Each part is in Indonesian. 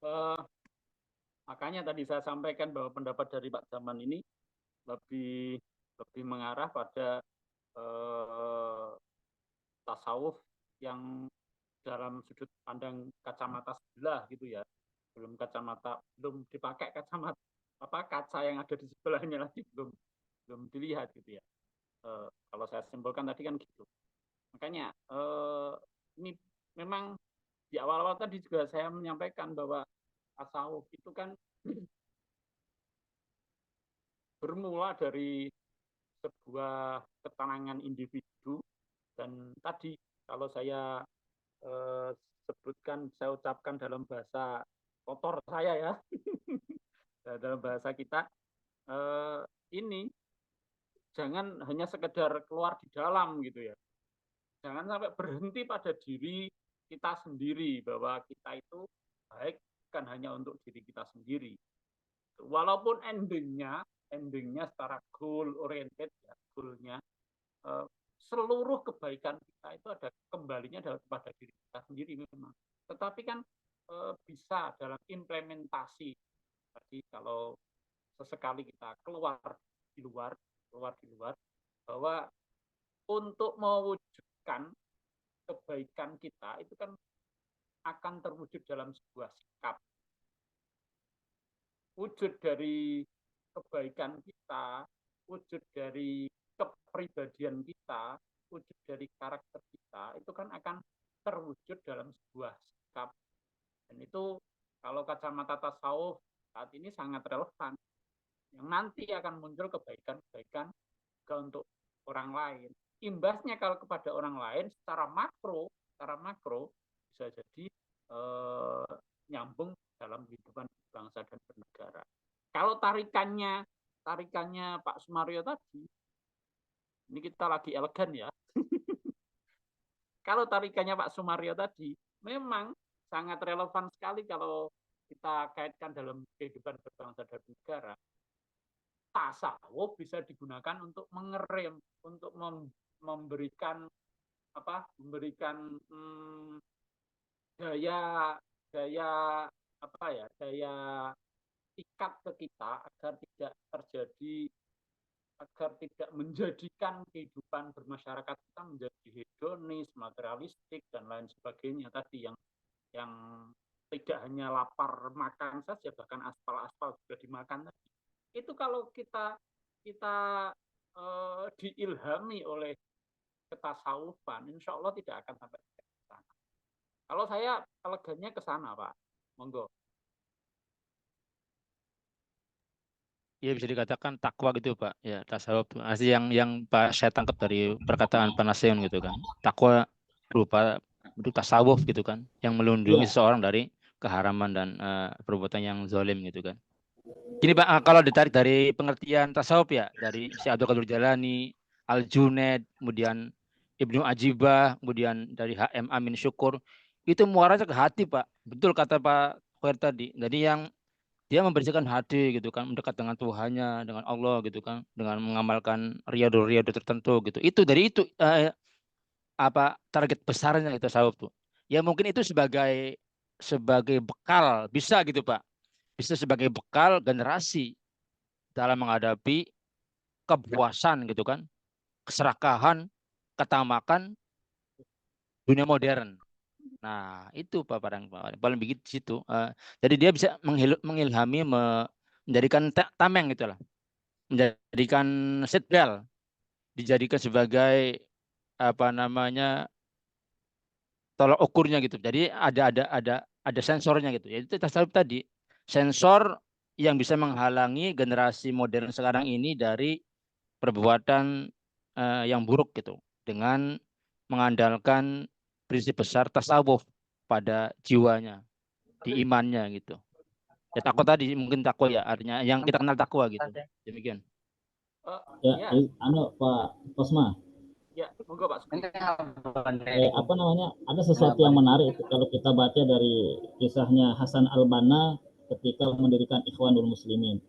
eh, makanya tadi saya sampaikan bahwa pendapat dari Pak Zaman ini lebih mengarah pada tasawuf yang dalam sudut pandang kacamata sebelah gitu ya, belum dipakai kacamata kaca yang ada di sebelahnya lagi, belum dilihat gitu ya. Kalau saya simpulkan tadi kan gitu. Makanya ini memang di awal-awal tadi juga saya menyampaikan bahwa tasawuf itu kan bermula dari sebuah ketenangan individu, dan tadi kalau saya sebutkan, saya ucapkan dalam bahasa kotor saya ya, dalam bahasa kita, ini jangan hanya sekedar keluar di dalam gitu ya, jangan sampai berhenti pada diri kita sendiri, bahwa kita itu baik bukan hanya untuk diri kita sendiri, walaupun endingnya secara goal oriented ya, goalnya seluruh kebaikan kita itu ada kembalinya kepada diri kita sendiri memang. Tetapi kan bisa dalam implementasi tadi, kalau sesekali kita keluar di luar, bahwa untuk mewujudkan kebaikan kita itu kan akan terwujud dalam sebuah sikap. Wujud dari kebaikan kita, wujud dari kepribadian kita, wujud dari karakter kita, itu kan akan terwujud dalam sebuah sikap. Dan itu kalau kacamata tasawuf saat ini sangat relevan, yang nanti akan muncul kebaikan-kebaikan juga untuk orang lain. Imbasnya kalau kepada orang lain secara makro bisa jadi nyambung dalam kehidupan bangsa dan bernegara. Kalau tarikannya Pak Sumaryo tadi, ini kita lagi elegan ya. Kalau tarikannya Pak Sumaryo tadi, memang sangat relevan sekali kalau kita kaitkan dalam kehidupan berbangsa dan bernegara. Tasawuf bisa digunakan untuk mengerem, untuk memberikan daya ikat ke kita agar tidak menjadikan kehidupan bermasyarakat kita menjadi hedonis, materialistik dan lain sebagainya tadi, yang tidak hanya lapar makan saja, bahkan aspal juga dimakan tadi. Itu kalau kita diilhami oleh ketasawufan, insya Allah tidak akan sampai ke sana. Kalau saya elegannya ke sana, Pak. Monggo. Ya bisa dikatakan takwa gitu Pak. Ya tasawuf tuh. Asli yang Pak saya tangkap dari perkataan Pak Naseun gitu kan. Takwa berupa bentuk tasawuf gitu kan, yang melindungi seseorang dari keharaman dan perbuatan yang zalim gitu kan. Gini Pak, kalau ditarik dari pengertian tasawuf ya, dari Syekh Abdul Qadir Jalani, Al-Junaid, kemudian Ibnu Ajibah, kemudian dari HM Amin Syukur, itu muaranya ke hati Pak. Betul kata Pak Khair tadi. Jadi yang dia membersihkan hati gitu kan, mendekat dengan Tuhannya, dengan Allah gitu kan, dengan mengamalkan riyadhah tertentu gitu. Itu dari itu target besarnya itu tasawuf tuh. Ya mungkin itu sebagai bekal bisa gitu Pak. Bisa sebagai bekal generasi dalam menghadapi kepuasan gitu kan, keserakahan, ketamakan dunia modern. Nah, itu Pak paling begitu situ. Jadi dia bisa mengilhami, menjadikan tameng gitu lah, menjadikan seat belt, dijadikan sebagai tolak ukurnya gitu. Jadi ada sensornya gitu. Jadi itu tasawuf tadi, sensor yang bisa menghalangi generasi modern sekarang ini dari perbuatan yang buruk gitu, dengan mengandalkan prinsip besar tasawuf pada jiwanya, di imannya gitu. Ya takwa tadi mungkin takwa ya, artinya yang kita kenal takwa gitu. Demikian. Pak Kosma. Ya, monggo Pak Suki. Ada sesuatu yang menarik kalau kita baca dari kisahnya Hasan al-Banna ketika mendirikan Ikhwanul Muslimin.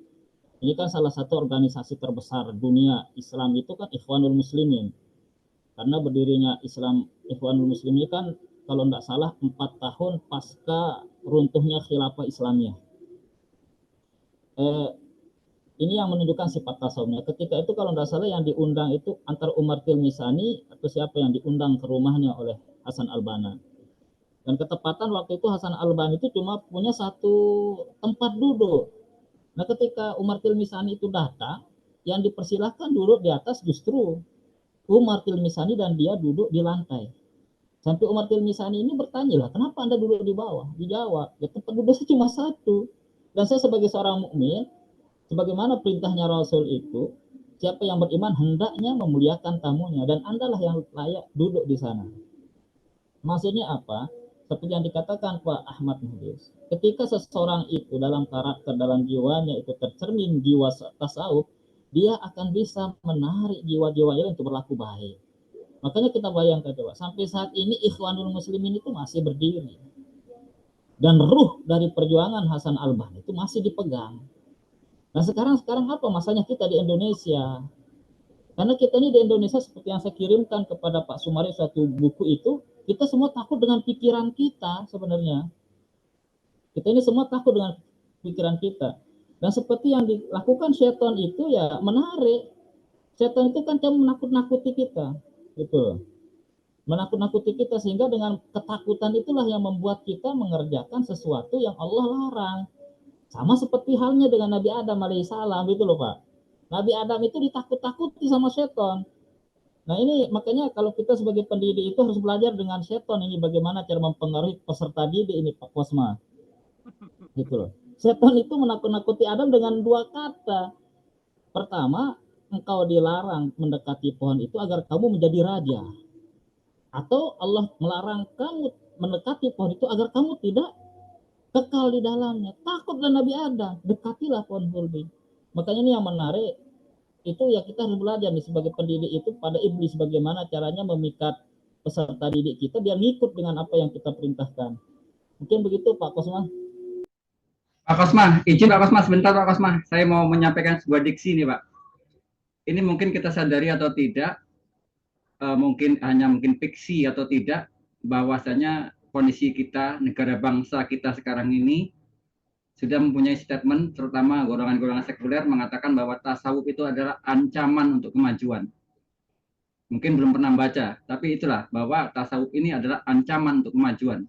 Ini kan salah satu organisasi terbesar dunia Islam itu kan Ikhwanul Muslimin. Karena berdirinya Islam Ikhwanul Muslimin kan kalau tidak salah 4 tahun pasca runtuhnya khilafah Islamiyah. Ini yang menunjukkan sifat tasawufnya. Ketika itu kalau tidak salah yang diundang itu antara Umar Tilmisani atau siapa yang diundang ke rumahnya oleh Hasan Al-Banna. Dan ketepatan waktu itu Hasan Al-Banna itu cuma punya satu tempat duduk. Nah ketika Umar Tilmisani itu datang, yang dipersilahkan duduk di atas justru Umar Tilmisani dan dia duduk di lantai. Sampai Umar Tilmisani ini bertanya lah, kenapa Anda duduk di bawah? Dijawab, ya tempat duduknya cuma satu. Dan saya sebagai seorang mukmin, sebagaimana perintahnya Rasul itu, siapa yang beriman hendaknya memuliakan tamunya dan Andalah yang layak duduk di sana. Maksudnya apa? Seperti yang dikatakan Pak Ahmad Muhdis, ketika seseorang itu dalam karakter, dalam jiwanya itu tercermin jiwa tasawuf, dia akan bisa menarik jiwa-jiwanya untuk berlaku baik. Makanya kita bayangkan coba, sampai saat ini Ikhwanul Muslimin itu masih berdiri. Dan ruh dari perjuangan Hasan Al-Banna itu masih dipegang. Nah sekarang apa masanya kita di Indonesia? Karena kita ini di Indonesia seperti yang saya kirimkan kepada Pak Sumari suatu buku itu, kita semua takut dengan pikiran kita sebenarnya. Kita ini semua takut dengan pikiran kita. Dan seperti yang dilakukan setan itu ya menarik. Setan itu kan cuma menakut-nakuti kita, gitu. Menakut-nakuti kita sehingga dengan ketakutan itulah yang membuat kita mengerjakan sesuatu yang Allah larang. Sama seperti halnya dengan Nabi Adam alaihissalam itu loh Pak. Nabi Adam itu ditakut-takuti sama setan. Nah ini makanya kalau kita sebagai pendidik itu harus belajar dengan setan ini bagaimana cara mempengaruhi peserta didik ini Pak Kosma. Gitu loh. Setan itu menakut-nakuti Adam dengan dua kata. Pertama, engkau dilarang mendekati pohon itu agar kamu menjadi raja. Atau Allah melarang kamu mendekati pohon itu agar kamu tidak kekal di dalamnya. Takutlah Nabi Adam, dekatilah pohon khuldi. Makanya ini yang menarik, itu ya kita harus belajar nih sebagai pendidik itu pada iblis bagaimana caranya memikat peserta didik kita biar ngikut dengan apa yang kita perintahkan. Mungkin begitu Pak Kosma. Pak Kosma, izin Pak Kosma sebentar Pak Kosma. Saya mau menyampaikan sebuah diksi nih Pak. Ini mungkin kita sadari atau tidak, mungkin fiksi atau tidak, bahwasanya kondisi kita, negara bangsa kita sekarang ini sudah mempunyai statement, terutama golongan-golongan sekuler mengatakan bahwa tasawuf itu adalah ancaman untuk kemajuan. Mungkin belum pernah baca, tapi itulah bahwa tasawuf ini adalah ancaman untuk kemajuan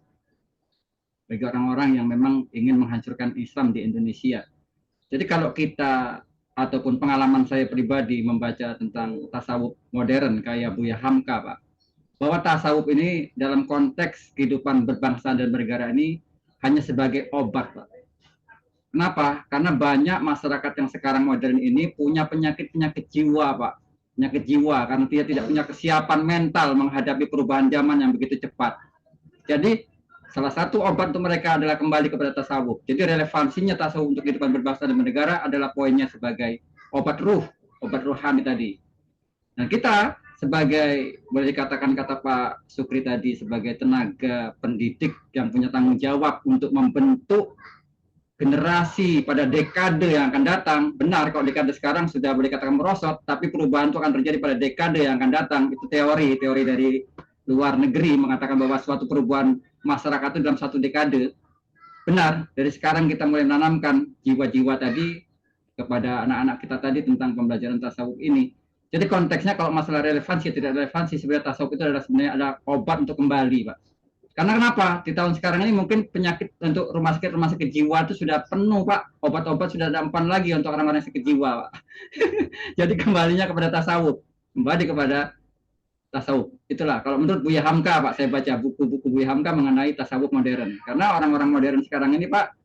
bagi orang-orang yang memang ingin menghancurkan Islam di Indonesia. Jadi kalau kita ataupun pengalaman saya pribadi membaca tentang tasawuf modern kayak Buya Hamka Pak, bahwa tasawuf ini dalam konteks kehidupan berbangsa dan bernegara ini hanya sebagai obat Pak. Kenapa? Karena banyak masyarakat yang sekarang modern ini punya penyakit-penyakit jiwa, Pak. Penyakit jiwa, karena dia tidak punya kesiapan mental menghadapi perubahan zaman yang begitu cepat. Jadi, salah satu obat untuk mereka adalah kembali kepada tasawuf. Jadi, relevansinya tasawuf untuk kehidupan berbangsa dan bernegara adalah poinnya sebagai obat ruh, obat rohani tadi. Nah, kita sebagai, boleh dikatakan kata Pak Sukri tadi, sebagai tenaga pendidik yang punya tanggung jawab untuk membentuk generasi pada dekade yang akan datang. Benar kalau dekade sekarang sudah boleh katakan merosot, tapi perubahan itu akan terjadi pada dekade yang akan datang. Itu teori dari luar negeri mengatakan bahwa suatu perubahan masyarakat itu dalam satu dekade. Benar, dari sekarang kita mulai menanamkan jiwa-jiwa tadi kepada anak-anak kita tadi tentang pembelajaran tasawuf ini. Jadi konteksnya kalau masalah relevansi tidak relevansi, sebenarnya tasawuf itu adalah sebenarnya ada obat untuk kembali, Pak. Karena kenapa? Di tahun sekarang ini mungkin penyakit untuk rumah sakit jiwa itu sudah penuh, Pak. Obat-obat sudah ada empan lagi untuk orang-orang sakit jiwa, Pak. Jadi kembalinya kepada tasawuf. Kembali kepada tasawuf. Itulah kalau menurut Buya Hamka, Pak, saya baca buku-buku Buya Hamka mengenai tasawuf modern. Karena orang-orang modern sekarang ini, Pak,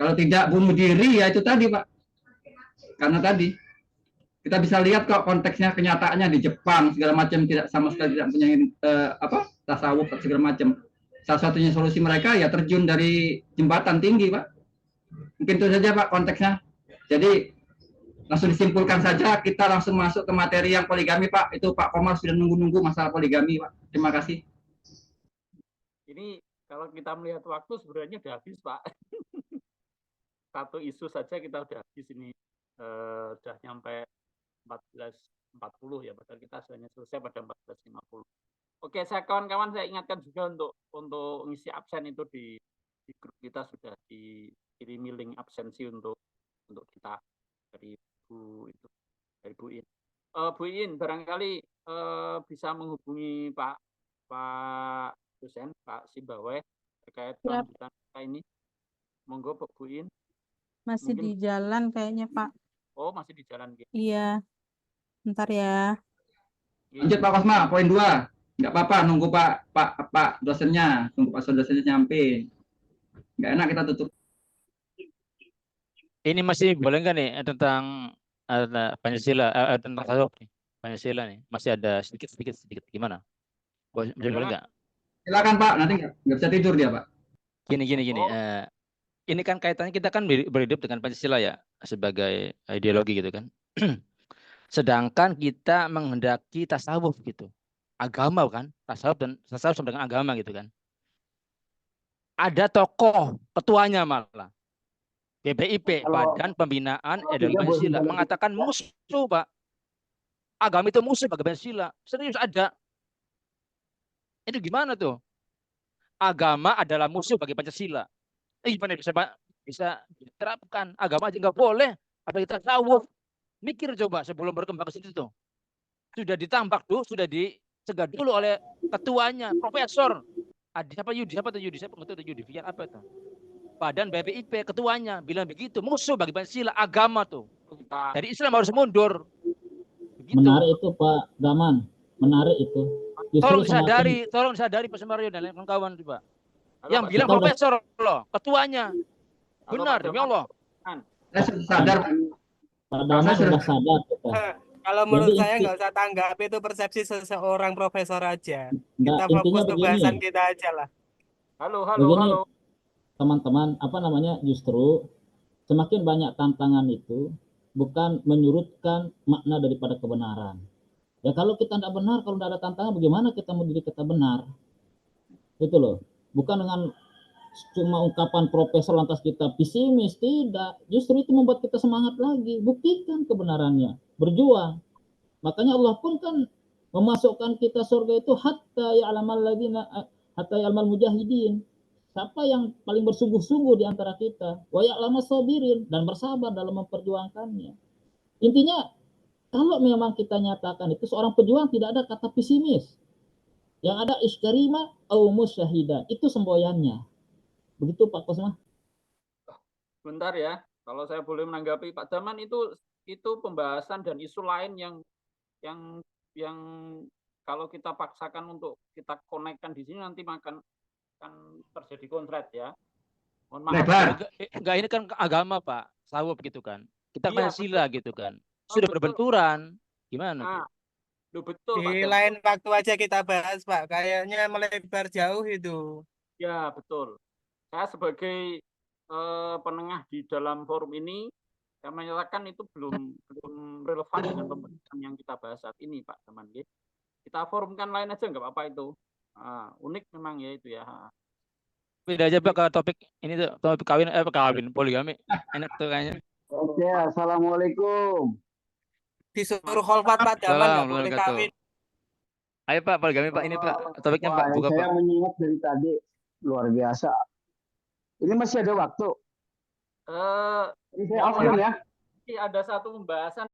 kalau tidak bunuh diri ya itu tadi, Pak. Karena tadi kita bisa lihat kok konteksnya, kenyataannya di Jepang segala macam tidak sama sekali tidak punya tasawuf segala macam. Salah satunya solusi mereka ya terjun dari jembatan tinggi, Pak. Mungkin itu saja, Pak, konteksnya. Jadi langsung disimpulkan saja, kita langsung masuk ke materi yang poligami, Pak. Itu Pak Komar sudah nunggu-nunggu masalah poligami, Pak. Terima kasih. Ini kalau kita melihat waktu sebenarnya sudah habis, Pak. Satu isu saja kita sudah habis ini. Sudah nyampe 14.40 ya, padahal kita hanya selesai pada 14.50. Oke, saya kawan-kawan saya ingatkan juga untuk ngisi absen itu di di grup kita sudah dikirimi link absensi untuk kita dari Bu In. Bu In barangkali bisa menghubungi Pak dosen Pak Simbaweh terkait kelanjutan kita ini. Monggo Bu In. Masih Mungkin... di jalan kayaknya Pak. Oh masih di jalan gitu. Iya. Bentar ya. Lanjut Pak Kosma, poin 2. Nggak apa-apa, nunggu Pak dosennya, nunggu Pak dosennya nyampe. Nggak enak kita tutup. Ini masih boleh nggak nih tentang Pancasila, tentang tasawuf nih, Pancasila nih, masih ada sedikit gimana? Boleh nggak? Silakan Pak, nanti nggak bisa tidur dia Pak. Gini. Ini kan kaitannya kita kan berhidup dengan Pancasila ya sebagai ideologi gitu kan. Sedangkan kita menghendaki tasawuf gitu, agama kan, tasawuf sama dengan agama gitu kan. Ada tokoh ketuanya malah BPIP, Badan Pembinaan Ideologi Pancasila, mengatakan musuh Pak. Agama itu musuh bagi Pancasila. Serius ada. Itu gimana tuh? Agama adalah musuh bagi Pancasila. Gimana bisa diterapkan? Agama aja nggak boleh. Apalagi tasawuf. Mikir coba sebelum berkembang ke situ tuh. Sudah ditambak tuh, sudah dicegah dulu oleh ketuanya, Profesor. Siapa Yudi? Saya nggak tahu Yudi. Apa itu? Badan BPIP ketuanya bilang begitu, musuh bagi Pancasila, agama tuh. Jadi Islam harus mundur. Begitu. Menarik itu Pak Gaman, menarik itu. Tolong disadari Pak Sumaryo dan kawan-kawan Pak. Yang bilang kita profesor loh, ketuanya. Benar demi Allah. Saya sadar. Pak Daman sudah sadar kita. Kalau menurut saya nggak usah tanggapi itu persepsi seseorang profesor aja. Kita fokus ke bahasan kita aja lah. Halo. Teman-teman, justru semakin banyak tantangan itu bukan menyurutkan makna daripada kebenaran. Ya kalau kita tidak benar, kalau tidak ada tantangan, bagaimana kita mau diri kita benar? Itu loh. Bukan dengan cuma ungkapan profesor lantas kita pesimis, tidak. Justru itu membuat kita semangat lagi. Buktikan kebenarannya, berjuang. Makanya Allah pun kan memasukkan kita surga itu hatta ya'lamal mujahidin. Siapa yang paling bersungguh-sungguh di antara kita? Wa ya'lamas sabirin, dan bersabar dalam memperjuangkannya. Intinya kalau memang kita nyatakan itu seorang pejuang, tidak ada kata pesimis. Yang ada iskarima au musyahida, itu semboyannya. Begitu Pak Kosma. Bentar ya, kalau saya boleh menanggapi Pak Daman, itu pembahasan dan isu lain yang kalau kita paksakan untuk kita konekkan di sini nanti akan terjadi konslet ya. Mohon maaf. Lebar. Enggak, ini kan agama Pak, tasawuf gitu kan. Kita Pancasila gitu kan. Sudah berbenturan. Gimana? Betul Di lain waktu aja kita bahas Pak. Kayaknya melebar jauh itu. Ya betul. Saya sebagai penengah di dalam forum ini, saya menyatakan itu belum relevan dengan pembahasan yang kita bahas saat ini Pak Daman. Kita forumkan lain aja nggak apa-apa itu. Unik memang ya itu ya. Beda aja Pak ke topik ini tuh, topik kawin poligami. Enak tuh kayaknya. Oke, assalamualaikum. Disuruh kholwat Pak Daman nggak boleh kawin. Ayo Pak, poligami Pak, ini Pak topiknya Pak, buka Saya Pak. menyimak dari tadi, luar biasa. Ini masih ada waktu. Ini saya ya. Ada satu pembahasan